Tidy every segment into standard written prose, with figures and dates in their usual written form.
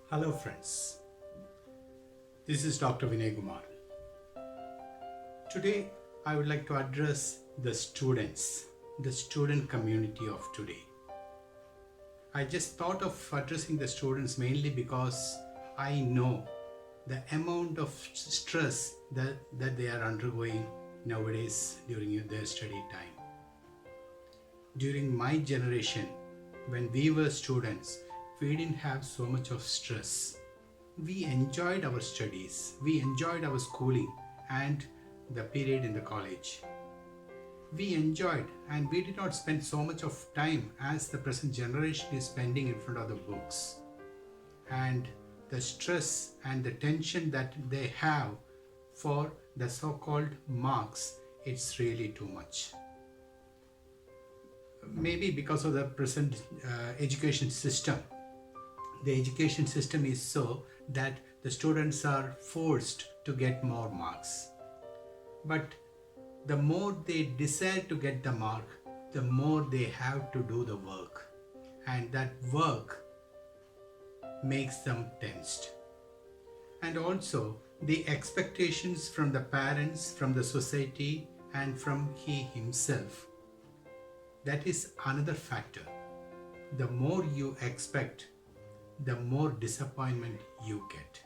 Hello friends, this is Dr. Vinay Kumar. Today I would like to address the students, the student community of today. I just thought of addressing the students mainly because I know the amount of stress that they are undergoing nowadays during their study time. During my generation, when we were students, we didn't have so much of stress. We enjoyed our studies, we enjoyed our schooling and the period in the college. We enjoyed and we did not spend so much of time as the present generation is spending in front of the books. And the stress and the tension that they have for the so-called marks, it's really too much. Maybe because of the present education system. The education system is so that the students are forced to get more marks. But the more they desire to get the mark, the more they have to do the work. And that work makes them tensed. And also the expectations from the parents, from the society, and from he himself. That is another factor. The more you expect, the more disappointment you get.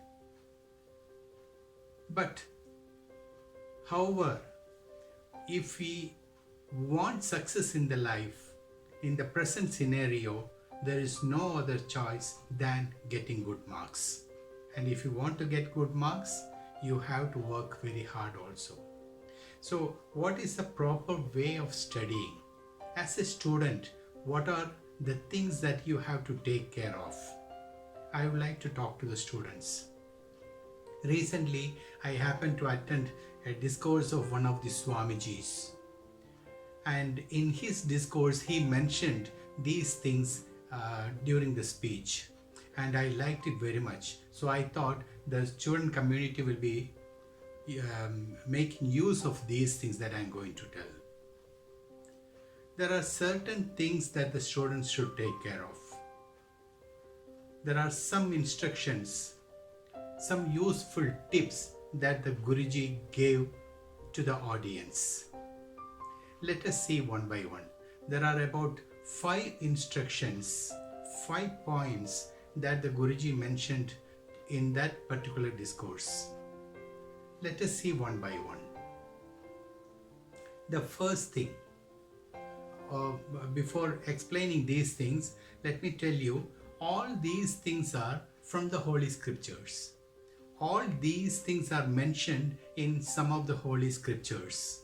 But, however, if we want success in the life, in the present scenario, there is no other choice than getting good marks. And if you want to get good marks, you have to work very hard also. So, what is the proper way of studying? As a student, what are the things that you have to take care of? I would like to talk to the students. Recently, I happened to attend a discourse of one of the Swamijis. And in his discourse, he mentioned these things during the speech. And I liked it very much. So I thought the student community will be making use of these things that I'm going to tell. There are certain things that the students should take care of. There are some instructions, some useful tips that the Guruji gave to the audience. Let us see one by one. There are about 5 instructions, 5 points that the Guruji mentioned in that particular discourse. Let us see one by one. The first thing, before explaining these things, let me tell you, all these things are from the Holy Scriptures. All these things are mentioned in some of the Holy Scriptures.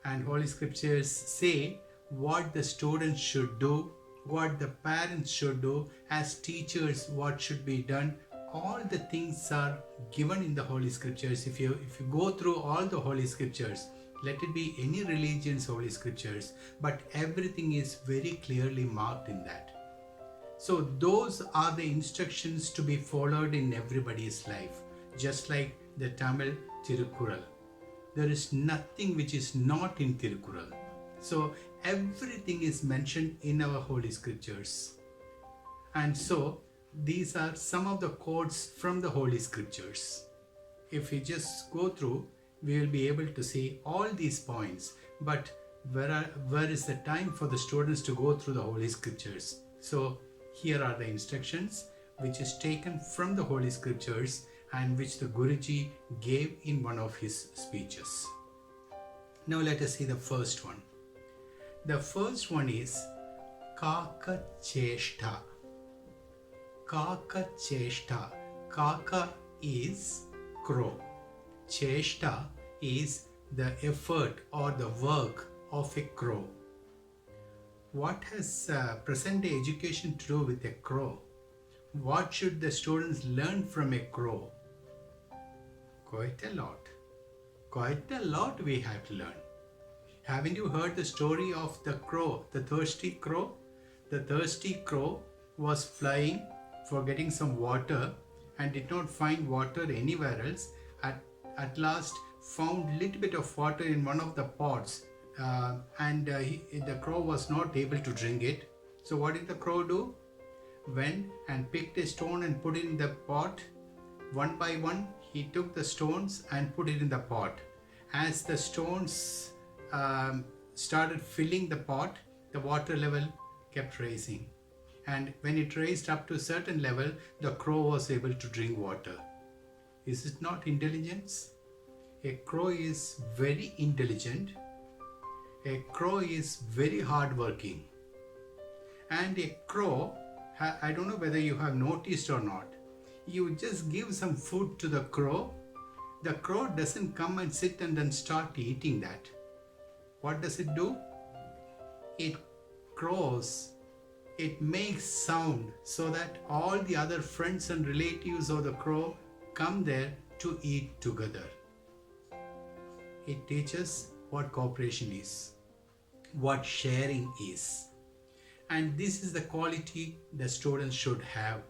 And Holy Scriptures say what the students should do, what the parents should do, as teachers what should be done. All the things are given in the Holy Scriptures. If you go through all the Holy Scriptures, let it be any religion's Holy Scriptures, but everything is very clearly marked in that. So those are the instructions to be followed in everybody's life, just like the Tamil Tirukkural. There is nothing which is not in Tirukkural. So everything is mentioned in our Holy Scriptures. And so these are some of the quotes from the Holy Scriptures. If we just go through, we will be able to see all these points. But where is the time for the students to go through the Holy Scriptures? So here are the instructions which is taken from the Holy Scriptures and which the Guruji gave in one of his speeches. Now let us see the first one. The first one is Kaka Cheshta. Kaka Cheshta. Kaka is crow. Cheshta is the effort or the work of a crow. What has present-day education to do with a crow? What should the students learn from a crow? Quite a lot. Quite a lot we have to learn. Haven't you heard the story of the crow, the thirsty crow? The thirsty crow was flying for getting some water and did not find water anywhere else. At last found little bit of water in one of the pots and the crow was not able to drink it. So what did the crow do? went and picked a stone and put it in the pot. One by one, he took the stones and put it in the pot. As the stones started filling the pot, the water level kept rising. And when it raised up to a certain level, the crow was able to drink water. Is it not intelligence? A crow is very intelligent. A crow is very hardworking. And a crow, I don't know whether you have noticed or not, you just give some food to the crow doesn't come and sit and then start eating that. What does it do? It crows. It makes sound so that all the other friends and relatives of the crow come there to eat together. It teaches what cooperation is, what sharing is. And this is the quality the students should have.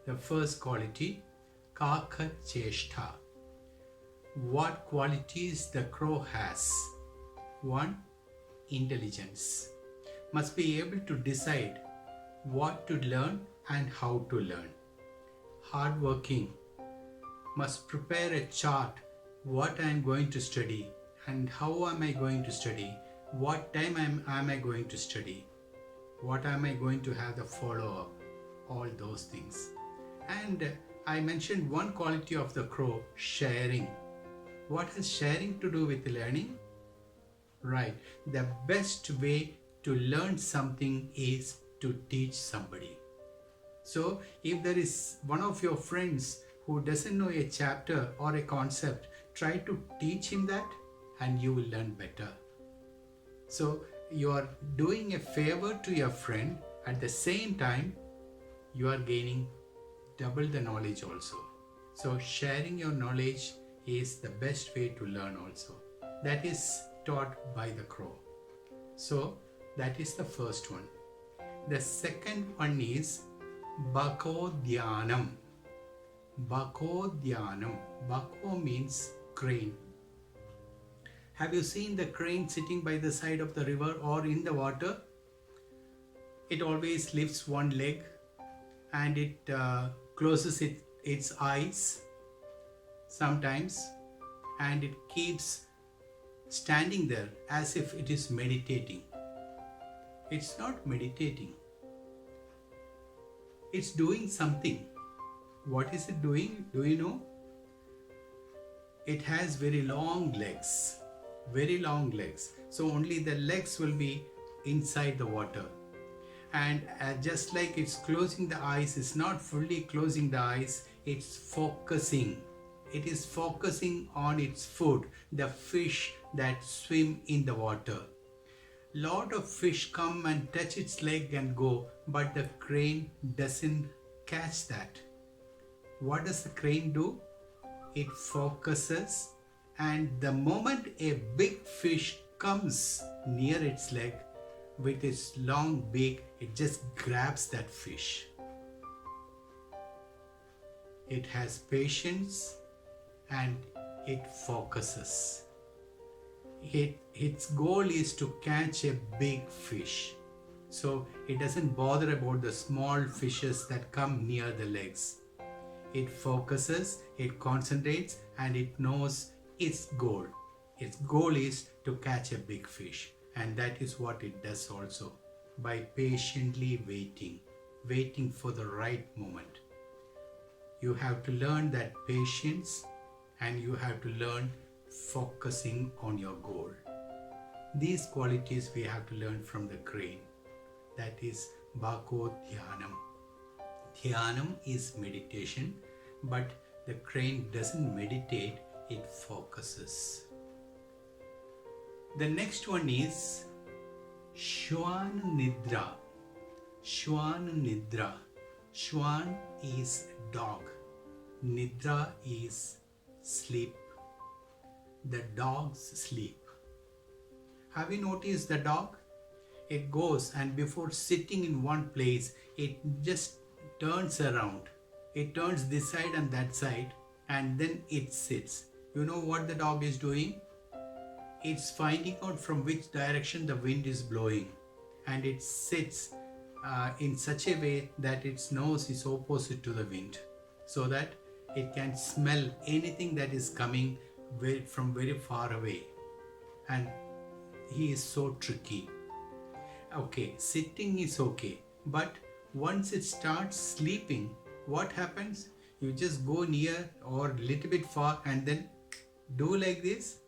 The first quality, Kaka Cheshta. What qualities the crow has? 1. Intelligence. Must be able to decide what to learn and how to learn. Hardworking. Must prepare a chart, what I am going to study and how am I going to study, what time am I going to study, what am I going to have the follow-up, all those things. And I mentioned one quality of the crow, sharing. What has sharing to do with learning? Right, the best way to learn something is to teach somebody. So if there is one of your friends who doesn't know a chapter or a concept, try to teach him that and you will learn better. So you are doing a favor to your friend, at the same time you are gaining double the knowledge also. So sharing your knowledge is the best way to learn also. That is taught by the crow. So that is the first one. The second one is Bhako Dhyanam. Bhako Dhyanam. Bhako means crane. Have you seen the crane sitting by the side of the river or in the water? It always lifts one leg and it closes its eyes sometimes, and it keeps standing there as if it is meditating. It's not meditating. It's doing something. What is it doing? Do you know? It has very long legs. Very long legs. So only the legs will be inside the water. And just like it's closing the eyes, it's not fully closing the eyes, it's focusing. It is focusing on its food, the fish that swim in the water. Lot of fish come and touch its leg and go, but the crane doesn't catch that. What does the crane do? It focuses, and the moment a big fish comes near its leg with its long beak, it just grabs that fish. It has patience and it focuses. Its goal is to catch a big fish. So it doesn't bother about the small fishes that come near the legs. It focuses, it concentrates, and it knows its goal. Its goal is to catch a big fish. And that is what it does also, by patiently waiting for the right moment. You have to learn that patience, and you have to learn focusing on your goal. These qualities we have to learn from the crane. That is Bhako Dhyanam. Dhyanam is meditation, but the crane doesn't meditate, it focuses. The next one is Shwan Nidra. Shwan Nidra. Shwan is dog. Nidra is sleep. The dogs sleep. Have you noticed the dog? It goes, and before sitting in one place, it just turns around. It turns this side and that side, and then it sits. You know what the dog is doing? It's finding out from which direction the wind is blowing, and it sits in such a way that its nose is opposite to the wind, so that it can smell anything that is coming from very far away. And he is so tricky. Okay, sitting is okay, but once it starts sleeping, what happens? You just go near or little bit far and then do like this.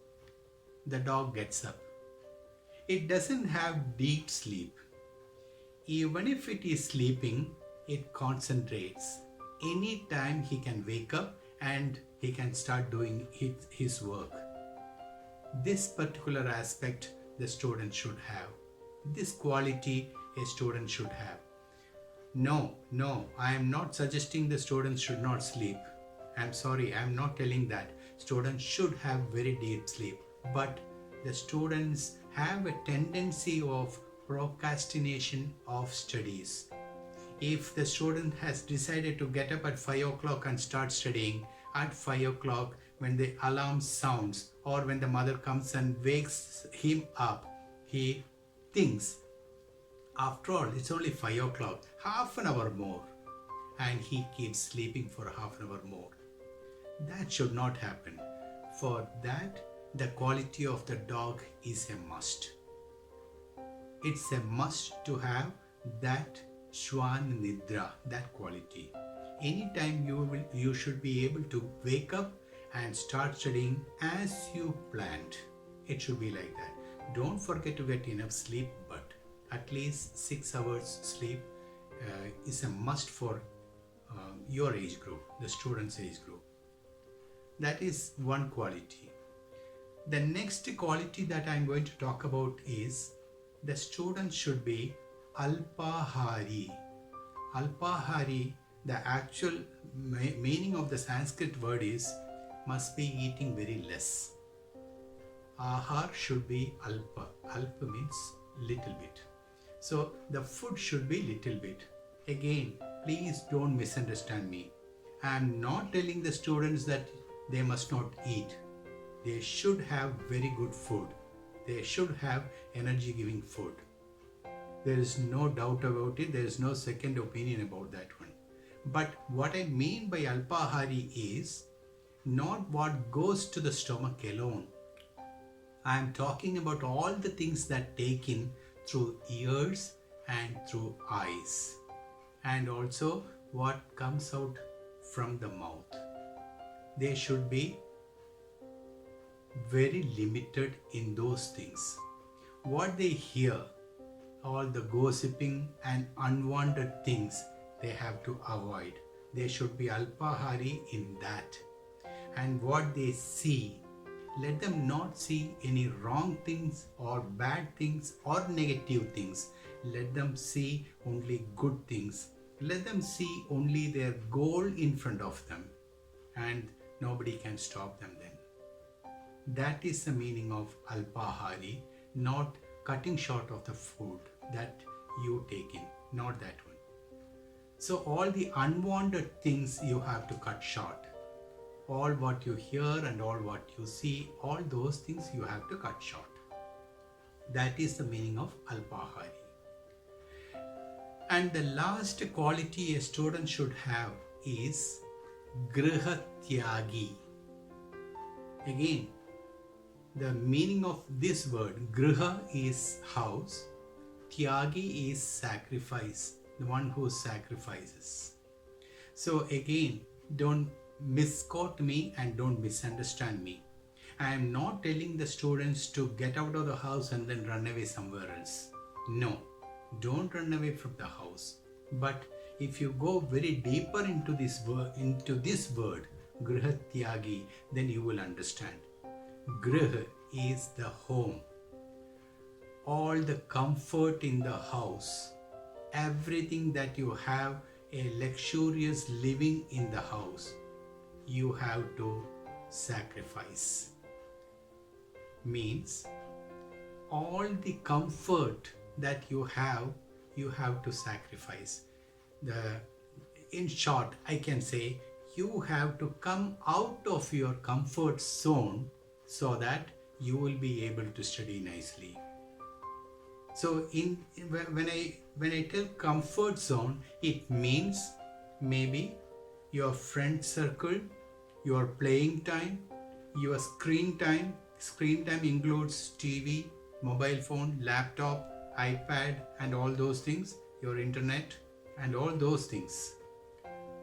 The dog gets up. It doesn't have deep sleep. Even if it is sleeping, it concentrates. Anytime he can wake up and he can start doing his work. This particular aspect the student should have. This quality a student should have. No, I am not suggesting the students should not sleep. I'm sorry, I'm not telling that. Students should have very deep sleep. But the students have a tendency of procrastination of studies. If the student has decided to get up at 5 o'clock and start studying, at 5 o'clock when the alarm sounds or when the mother comes and wakes him up, he thinks, after all, it's only 5 o'clock, half an hour more, and he keeps sleeping for half an hour more. That should not happen. For that, the quality of the dog is a must. It's a must to have that Shwan Nidra, that quality. Anytime you should be able to wake up and start studying as you planned. It should be like that. Don't forget to get enough sleep, but at least 6 hours sleep is a must for your age group, the student's age group. That is one quality. The next quality that I'm going to talk about is the student should be Alpahari. Alpahari, the actual meaning of the Sanskrit word is must be eating very less. Ahar should be alpa. Alpa means little bit. So the food should be little bit. Again, please don't misunderstand me. I am not telling the students that they must not eat. They should have very good food. They should have energy giving food. There is no doubt about it. There is no second opinion about that one. But what I mean by Alpahari is not what goes to the stomach alone. I am talking about all the things that take in through ears and through eyes, and also what comes out from the mouth. They should be very limited in those things. What they hear, all the gossiping and unwanted things, they have to avoid. They should be Alpahari in that. And what they see, let them not see any wrong things or bad things or negative things. Let them see only good things. Let them see only their goal in front of them, and nobody can stop them then. That is the meaning of Alpahari, not cutting short of the food that you take in, not that one. So all the unwanted things you have to cut short. All what you hear and all what you see, all those things you have to cut short. That is the meaning of Alpahari. And the last quality a student should have is Grihatyagi. Again, the meaning of this word, Griha is house, Tyagi is sacrifice, the one who sacrifices. So again, don't misquote me and don't misunderstand me. I am not telling the students to get out of the house and then run away somewhere else. No, don't run away from the house. But if you go very deeper into this word, Grihatyagi, then you will understand. Grih is the home. All the comfort in the house, everything that you have, a luxurious living in the house, you have to sacrifice. Means all the comfort that you have to sacrifice. In short, I can say you have to come out of your comfort zone so that you will be able to study nicely. So when I tell comfort zone, it means maybe your friend circle, your playing time, your screen time. Screen time includes TV, mobile phone, laptop, iPad, and all those things, your internet, and all those things.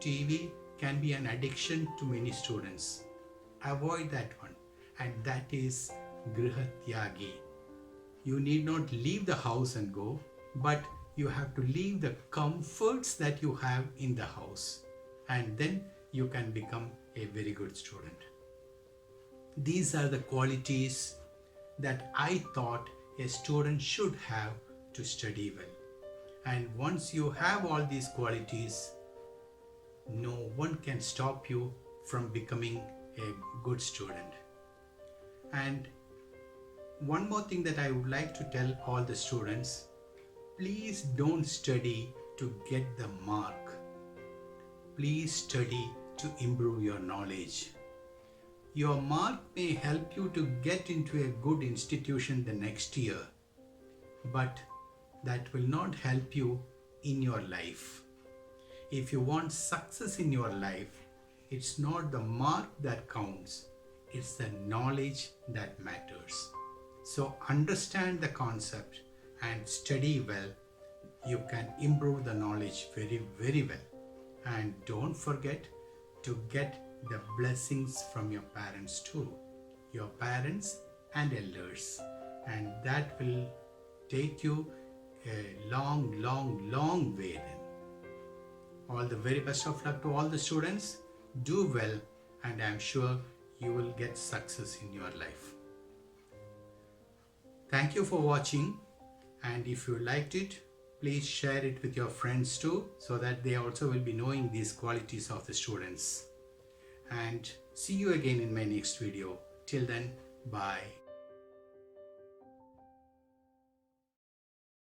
TV can be an addiction to many students. Avoid that one, and that is Grihatyagi. You need not leave the house and go, but you have to leave the comforts that you have in the house, and then you can become a very good student. These are the qualities that I thought a student should have to study well. And once you have all these qualities, no one can stop you from becoming a good student. And one more thing that I would like to tell all the students, please don't study to get the mark. Please study to improve your knowledge. Your mark may help you to get into a good institution the next year, but that will not help you in your life. If you want success in your life, it's not the mark that counts, it's the knowledge that matters. So understand the concept and study well. You can improve the knowledge very, very well. And don't forget to get the blessings from your parents too, your parents and elders, and that will take you a long, long, long way then. All the very best of luck to all the students. Do well, and I'm sure you will get success in your life. Thank you for watching, and if you liked it, please share it with your friends too, so that they also will be knowing these qualities of the students. And see you again in my next video. Till then, bye.